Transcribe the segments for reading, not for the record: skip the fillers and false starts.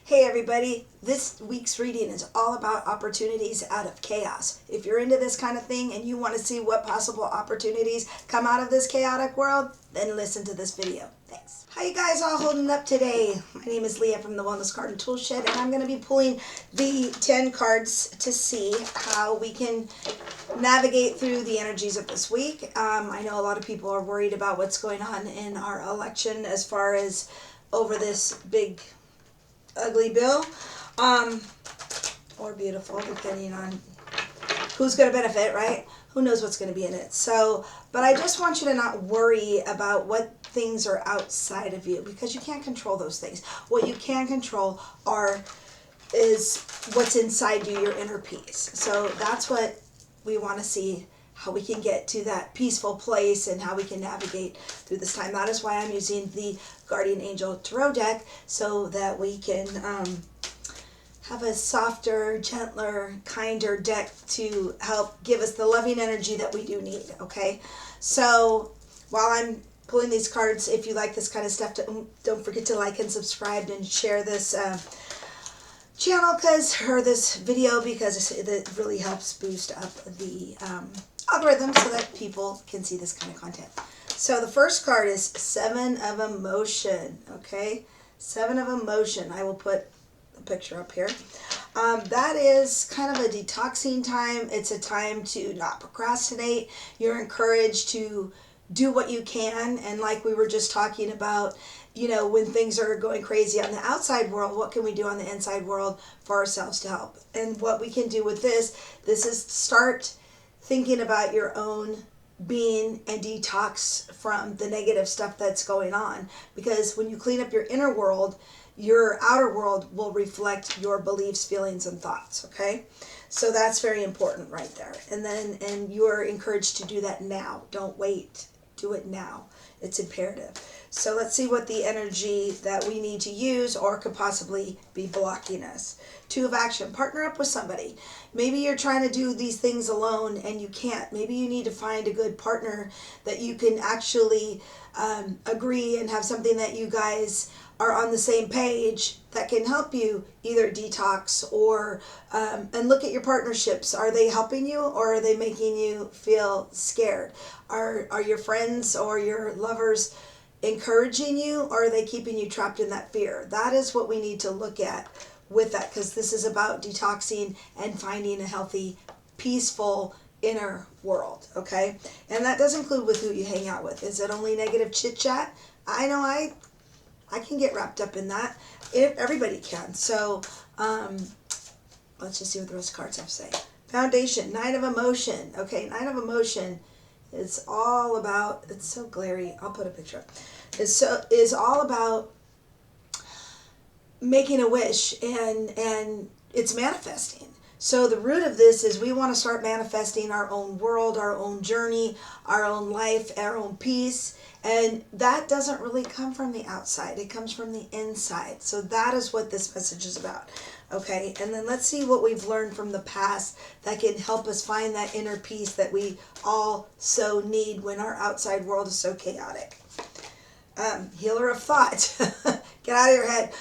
Hey everybody, this week's reading is all about opportunities out of chaos. If you're into this kind of thing and you want to see what possible opportunities come out of this chaotic world, then listen to this video. Thanks. How you guys all holding up today? My name is Leah from the Wellness Card and Tool Shed, and I'm going to be pulling the 10 cards to see how we can navigate through the energies of this week. I know a lot of people are worried about what's going on in our election as far as over this big ugly bill, or beautiful, depending on who's going to benefit, right? Who knows what's going to be in it. So, but I just want you to not worry about what things are outside of you, because you can't control those things. What you can control is what's inside you, your inner peace. So that's what we want to see, how we can get to that peaceful place and how we can navigate through this time. That is why I'm using the Guardian Angel Tarot deck, so that we can have a softer, gentler, kinder deck to help give us the loving energy that we do need, okay? So while I'm pulling these cards, if you like this kind of stuff, don't forget to like and subscribe and share this channel or this video, because it really helps boost up the algorithm so that people can see this kind of content. So the first card is Seven of Emotion, okay? Seven of Emotion. I will put a picture up here. That is kind of a detoxing time. It's a time to not procrastinate. You're encouraged to do what you can, and like we were just talking about, you know, when things are going crazy on the outside world, what can we do on the inside world for ourselves to help? And what we can do with this is start thinking about your own being and detox from the negative stuff that's going on. Because when you clean up your inner world, your outer world will reflect your beliefs, feelings, and thoughts, okay? So that's very important right there. And you're encouraged to do that now. Don't wait. Do it now. It's imperative. So let's see what the energy that we need to use or could possibly be blocking us. Two of Action. Partner up with somebody. Maybe you're trying to do these things alone and you can't. Maybe you need to find a good partner that you can actually agree and have something that you guys are on the same page that can help you either detox or and look at your partnerships. Are they helping you, or are they making you feel scared? Are your friends or your lovers encouraging you, or are they keeping you trapped in that fear? That is what we need to look at with that, because this is about detoxing and finding a healthy, peaceful inner world, okay? And that does include with who you hang out with. Is it only negative chit chat? I know I can get wrapped up in that. Everybody can. So let's just see what the rest of the cards have to say. Foundation, Nine of Emotion. Okay, Nine of Emotion is all about, it's so glary, I'll put a picture up. Is all about making a wish, and it's manifesting. So the root of this is we want to start manifesting our own world, our own journey, our own life, our own peace. And that doesn't really come from the outside. It comes from the inside. So that is what this message is about. Okay, and then let's see what we've learned from the past that can help us find that inner peace that we all so need when our outside world is so chaotic. Healer of Thought. Get out of your head.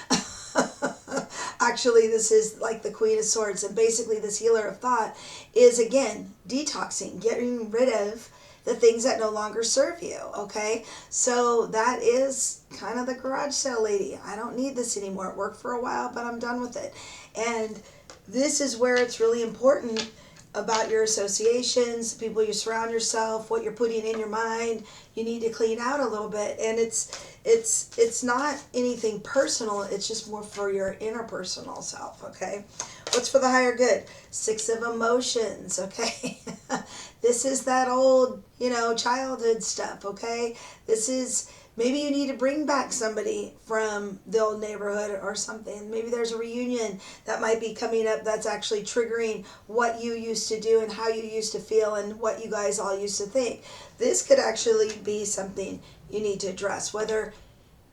Actually, this is like the Queen of Swords. And basically this Healer of Thought is, again, detoxing, getting rid of the things that no longer serve you, okay? So that is kind of the garage sale lady. I don't need this anymore. It worked for a while, but I'm done with it. And this is where it's really important about your associations, the people you surround yourself, what you're putting in your mind. You need to clean out a little bit. And it's not anything personal. It's just more for your interpersonal self, okay? What's for the higher good? Six of Emotions, okay? This is that old, childhood stuff, okay? This is, maybe you need to bring back somebody from the old neighborhood or something. Maybe there's a reunion that might be coming up that's actually triggering what you used to do and how you used to feel and what you guys all used to think. This could actually be something you need to address, whether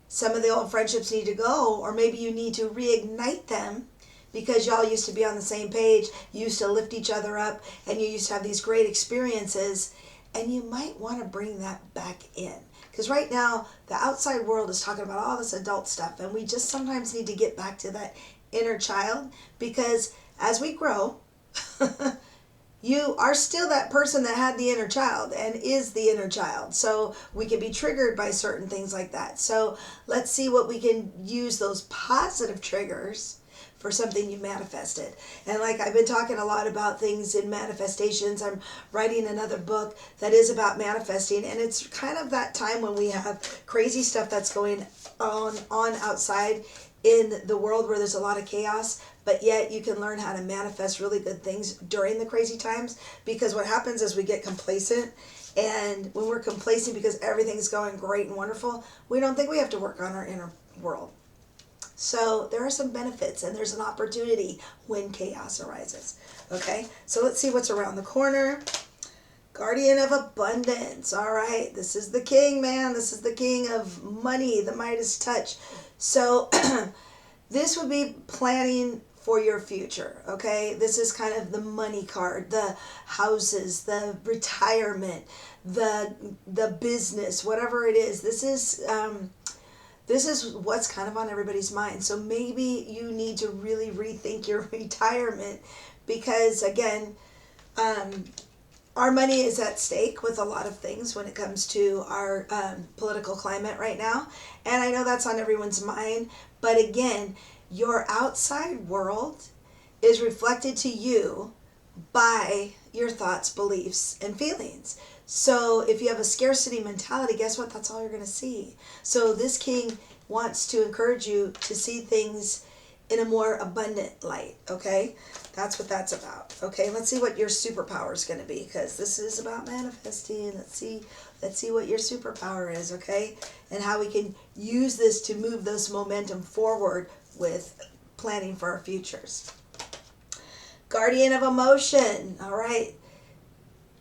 some of the old friendships need to go, or maybe you need to reignite them because y'all used to be on the same page, you used to lift each other up, and you used to have these great experiences, and you might want to bring that back in. Because right now, the outside world is talking about all this adult stuff, and we just sometimes need to get back to that inner child, because as we grow, you are still that person that had the inner child and is the inner child. So we can be triggered by certain things like that. So let's see what we can use those positive triggers for something you manifested. And like I've been talking a lot about things in manifestations, I'm writing another book that is about manifesting, and it's kind of that time when we have crazy stuff that's going on outside in the world where there's a lot of chaos, but yet you can learn how to manifest really good things during the crazy times. Because what happens is we get complacent, and when we're complacent because everything's going great and wonderful, we don't think we have to work on our inner world. So there are some benefits, and there's an opportunity when chaos arises. Okay, so let's see what's around the corner. Guardian of abundance. All right, this is the king, man. This is the king of money, the Midas touch. So this would be planning for your future, okay? This is kind of the money card, the houses, the retirement, the business, whatever it is. This is what's kind of on everybody's mind. So maybe you need to really rethink your retirement, because again, our money is at stake with a lot of things when it comes to our political climate right now. And I know that's on everyone's mind. But again, your outside world is reflected to you by your thoughts, beliefs, and feelings. So if you have a scarcity mentality, guess what? That's all you're going to see. So this king wants to encourage you to see things in a more abundant light, okay? That's what that's about. Okay, let's see what your superpower is going to be, because this is about manifesting. Let's see what your superpower is, okay? And how we can use this to move this momentum forward with planning for our futures. Guardian of emotion. All right.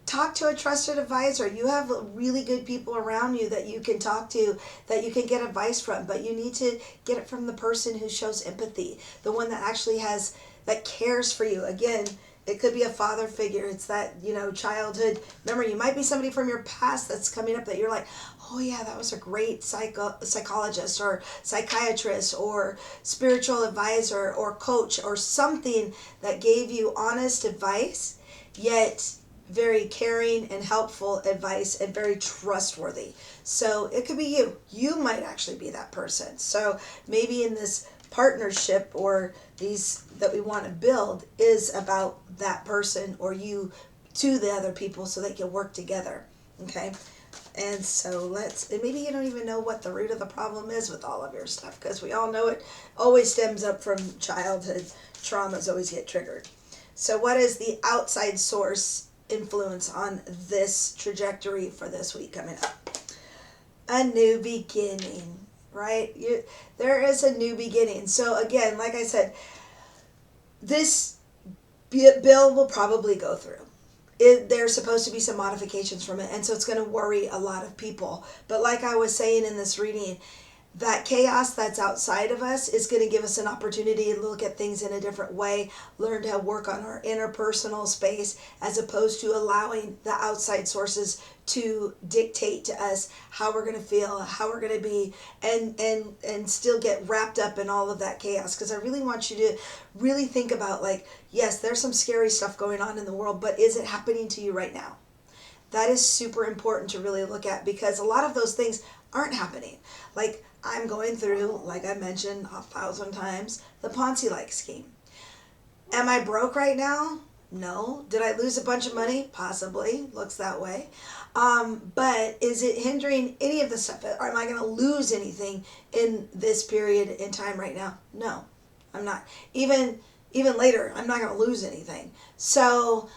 Talk to a trusted advisor. You have really good people around you that you can talk to, that you can get advice from, but you need to get it from the person who shows empathy, the one that actually that cares for you. Again, it could be a father figure. It's that, childhood. Remember, you might be somebody from your past that's coming up that you're like, oh yeah, that was a great psychologist or psychiatrist or spiritual advisor or coach or something that gave you honest advice, yet very caring and helpful advice and very trustworthy. So it could be you. You might actually be that person. So maybe in this partnership or these that we want to build is about that person or you to the other people so they can work together. Okay. And so and maybe you don't even know what the root of the problem is with all of your stuff, because we all know it always stems up from childhood traumas, always get triggered. So what is the outside source influence on this trajectory for this week coming up? A new beginning, right? There is a new beginning. So again, like I said, this bill will probably go through. There's supposed to be some modifications from it, and so it's going to worry a lot of people. But like I was saying in this reading, that chaos that's outside of us is going to give us an opportunity to look at things in a different way, learn to work on our interpersonal space, as opposed to allowing the outside sources to dictate to us how we're going to feel, how we're going to be, and still get wrapped up in all of that chaos. Because I really want you to really think about, like, yes, there's some scary stuff going on in the world, but is it happening to you right now? That is super important to really look at, because a lot of those things aren't happening. Like, I'm going through, like I mentioned 1,000 times, the Ponzi-like scheme. Am I broke right now? No. Did I lose a bunch of money? Possibly. Looks that way. But is it hindering any of the stuff? Or am I going to lose anything in this period in time right now? No, I'm not. Even later, I'm not going to lose anything. So,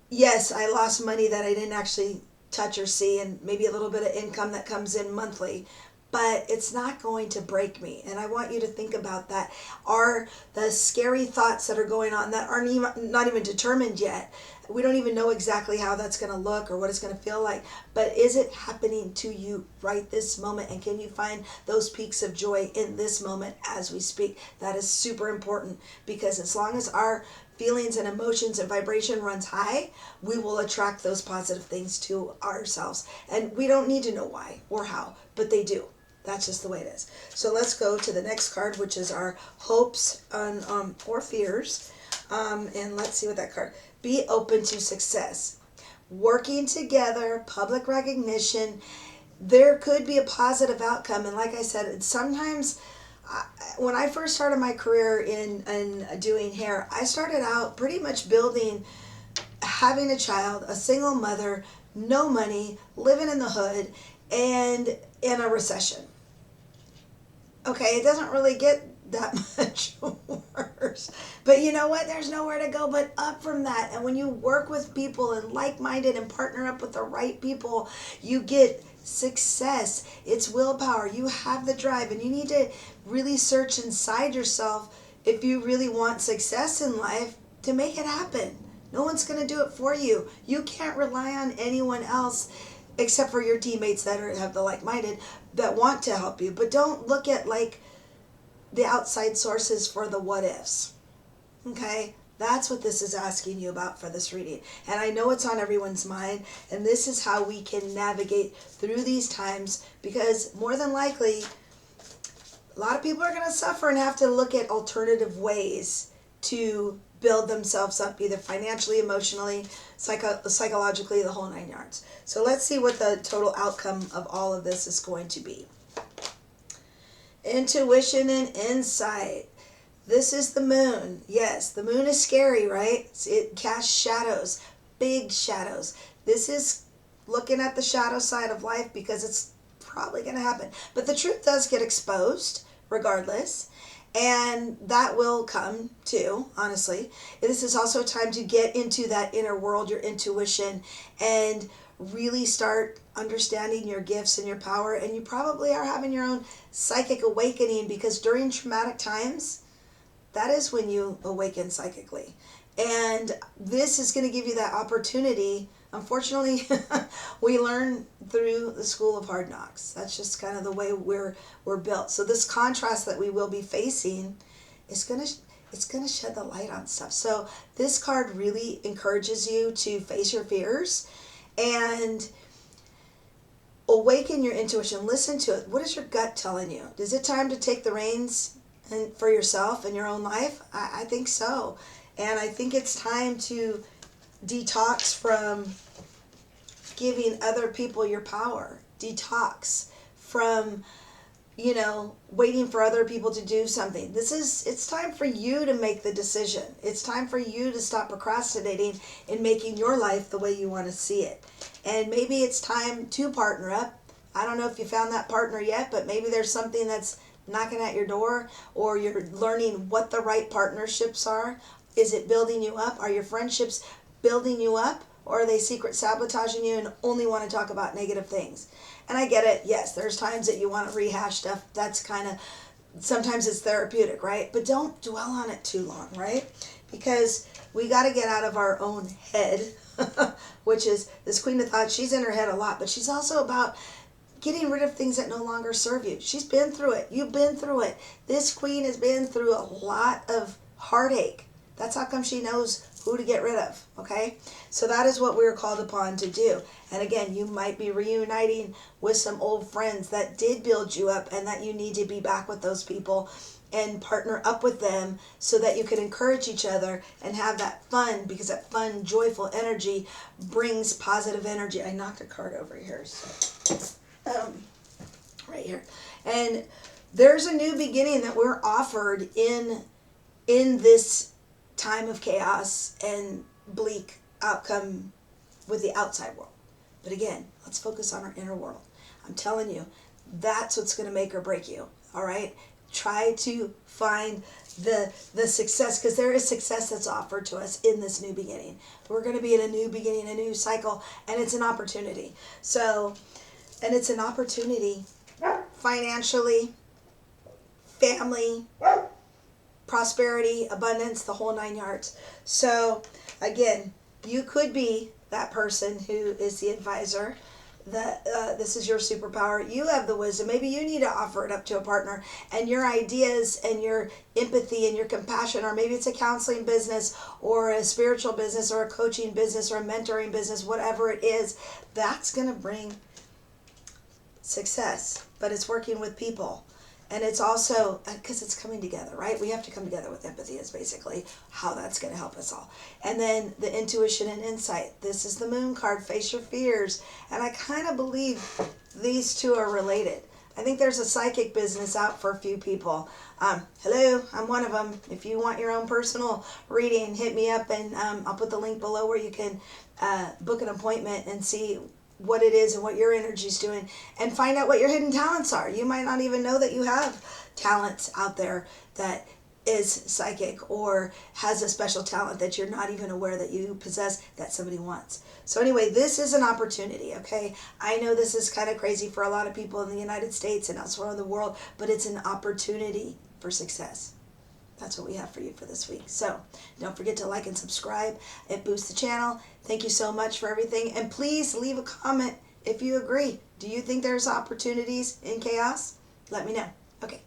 yes, I lost money that I didn't actually touch or see, and maybe a little bit of income that comes in monthly. But it's not going to break me. And I want you to think about that. Are the scary thoughts that are going on that aren't not even determined yet, we don't even know exactly how that's going to look or what it's going to feel like, but is it happening to you right this moment? And can you find those peaks of joy in this moment as we speak? That is super important, because as long as our feelings and emotions and vibration runs high, we will attract those positive things to ourselves. And we don't need to know why or how, but they do. That's just the way it is. So let's go to the next card, which is our hopes or fears. And let's see what that card. Be open to success. Working together, public recognition. There could be a positive outcome. And like I said, sometimes when I first started my career in doing hair, I started out pretty much building, having a child, a single mother, no money, living in the hood, and in a recession. Okay, it doesn't really get that much worse. But you know what? There's nowhere to go but up from that. And when you work with people and like-minded and partner up with the right people, you get success. It's willpower. You have the drive, and you need to really search inside yourself if you really want success in life to make it happen. No one's going to do it for you. You can't rely on anyone else except for your teammates that have the like-minded that want to help you. But don't look at like the outside sources for the what ifs. Okay? That's what this is asking you about for this reading. And I know it's on everyone's mind, and this is how we can navigate through these times, because more than likely a lot of people are going to suffer and have to look at alternative ways to build themselves up, either financially, emotionally, psychologically, the whole 9 yards. So let's see what the total outcome of all of this is going to be. Intuition and insight. This is the moon. Yes, the moon is scary, right? It casts shadows, big shadows. This is looking at the shadow side of life because it's probably going to happen. But the truth does get exposed regardless. And that will come too, honestly. This is also a time to get into that inner world, your intuition, and really start understanding your gifts and your power. And you probably are having your own psychic awakening, because during traumatic times, that is when you awaken psychically. And this is going to give you that opportunity. Unfortunately, we learn through the school of hard knocks. That's just kind of the way we're built. So this contrast that we will be facing is going to shed the light on stuff. So this card really encourages you to face your fears and awaken your intuition. Listen to it. What is your gut telling you? Is it time to take the reins and for yourself and your own life? I think so. And I think it's time to detox from giving other people your power. Detox from, waiting for other people to do something. It's time for you to make the decision. It's time for you to stop procrastinating in making your life the way you want to see it. And maybe it's time to partner up. I don't know if you found that partner yet, but maybe there's something that's knocking at your door, or you're learning what the right partnerships are. Is it building you up? Are your friendships building you up, or are they secret sabotaging you and only want to talk about negative things? And I get it. Yes, there's times that you want to rehash stuff. That's sometimes it's therapeutic, right? But don't dwell on it too long, right? Because we got to get out of our own head, which is this Queen of Thoughts. She's in her head a lot, but she's also about getting rid of things that no longer serve you. She's been through it. You've been through it. This queen has been through a lot of heartache. That's how come she knows who to get rid of, okay? So that is what we're called upon to do. And again, you might be reuniting with some old friends that did build you up, and that you need to be back with those people and partner up with them so that you can encourage each other and have that fun, because that fun, joyful energy brings positive energy. I knocked a card over here, so right here. And there's a new beginning that we're offered in this time of chaos and bleak outcome with the outside world. But again, let's focus on our inner world. I'm telling you, that's what's going to make or break you. All right? Try to find the success, because there is success that's offered to us in this new beginning. We're going to be in a new beginning, a new cycle, and it's an opportunity. So, and it's an opportunity financially, family, prosperity, abundance, the whole 9 yards. So again, you could be that person who is the advisor. This is your superpower. You have the wisdom. Maybe you need to offer it up to a partner, and your ideas and your empathy and your compassion, or maybe it's a counseling business or a spiritual business or a coaching business or a mentoring business, whatever it is, that's going to bring success, but it's working with people. And it's also because it's coming together, right? We have to come together with empathy is basically how that's going to help us all. And then the intuition and insight. This is the moon card, face your fears. And I kind of believe these two are related. I think there's a psychic business out for a few people. Hello, I'm one of them. If you want your own personal reading, hit me up, and I'll put the link below where you can book an appointment and see what it is and what your energy's doing, and find out what your hidden talents are. You might not even know that you have talents out there that is psychic or has a special talent that you're not even aware that you possess that somebody wants. So anyway, this is an opportunity, okay? I know this is kind of crazy for a lot of people in the United States and elsewhere in the world, but it's an opportunity for success. That's what we have for you for this week. So don't forget to like and subscribe. It boosts the channel. Thank you so much for everything. And please leave a comment if you agree. Do you think there's opportunities in chaos? Let me know. Okay.